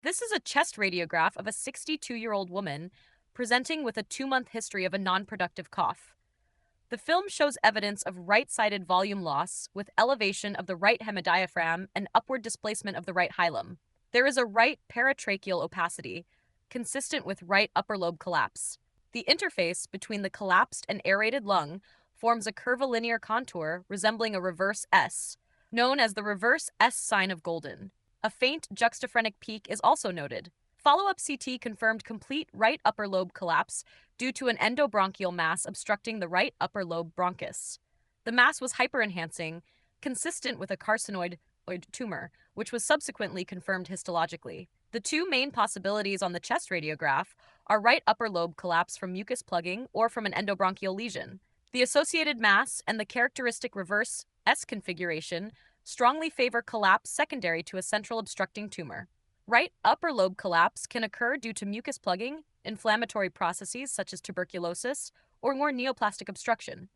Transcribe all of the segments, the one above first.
This is a chest radiograph of a 62-year-old woman presenting with a 2-month history of a non-productive cough. The film shows evidence of right-sided volume loss with elevation of the right hemodiaphragm and upward displacement of the right hilum. There is a right paratracheal opacity, consistent with right upper lobe collapse. The interface between the collapsed and aerated lung forms a curvilinear contour resembling a reverse S, known as the reverse S sign of Golden. A faint juxtaphrenic peak is also noted. Follow-up CT confirmed complete right upper lobe collapse due to an endobronchial mass obstructing the right upper lobe bronchus. The mass was hyperenhancing, consistent with a carcinoid tumor, which was subsequently confirmed histologically. The two main possibilities on the chest radiograph are right upper lobe collapse from mucus plugging or from an endobronchial lesion. The associated mass and the characteristic reverse S configuration strongly favor collapse secondary to a central obstructing tumor. Right upper lobe collapse can occur due to mucus plugging, inflammatory processes such as tuberculosis, or more neoplastic obstruction.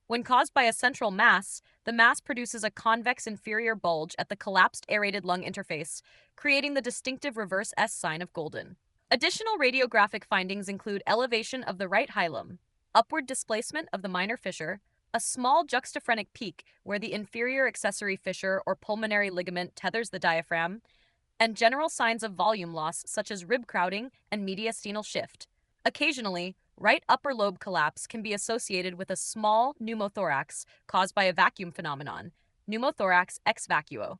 When caused by a central mass, the mass produces a convex inferior bulge at the collapsed aerated lung interface, creating the distinctive reverse S sign of Golden. Additional radiographic findings include elevation of the right hilum, upward displacement of the minor fissure, a small juxtaphrenic peak where the inferior accessory fissure or pulmonary ligament tethers the diaphragm, and general signs of volume loss such as rib crowding and mediastinal shift. Occasionally, right upper lobe collapse can be associated with a small pneumothorax caused by a vacuum phenomenon, pneumothorax ex vacuo.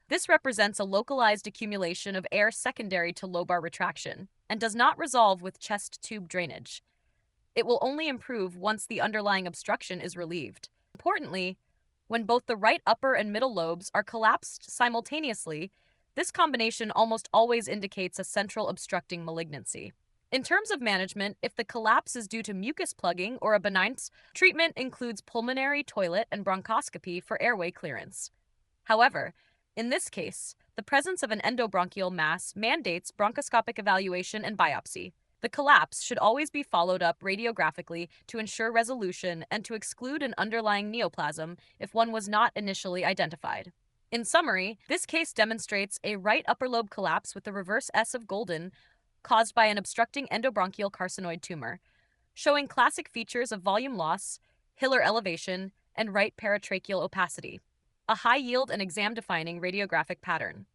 This represents a localized accumulation of air secondary to lobar retraction and does not resolve with chest tube drainage. It will only improve once the underlying obstruction is relieved. Importantly, when both the right upper and middle lobes are collapsed simultaneously, this combination almost always indicates a central obstructing malignancy. In terms of management, if the collapse is due to mucus plugging or a benign treatment includes pulmonary, toilet, and bronchoscopy for airway clearance. However, in this case, the presence of an endobronchial mass mandates bronchoscopic evaluation and biopsy. The collapse should always be followed up radiographically to ensure resolution and to exclude an underlying neoplasm if one was not initially identified. In summary, this case demonstrates a right upper lobe collapse with the reverse S of Golden caused by an obstructing endobronchial carcinoid tumor, showing classic features of volume loss, hilar elevation, and right paratracheal opacity, a high yield and exam-defining radiographic pattern.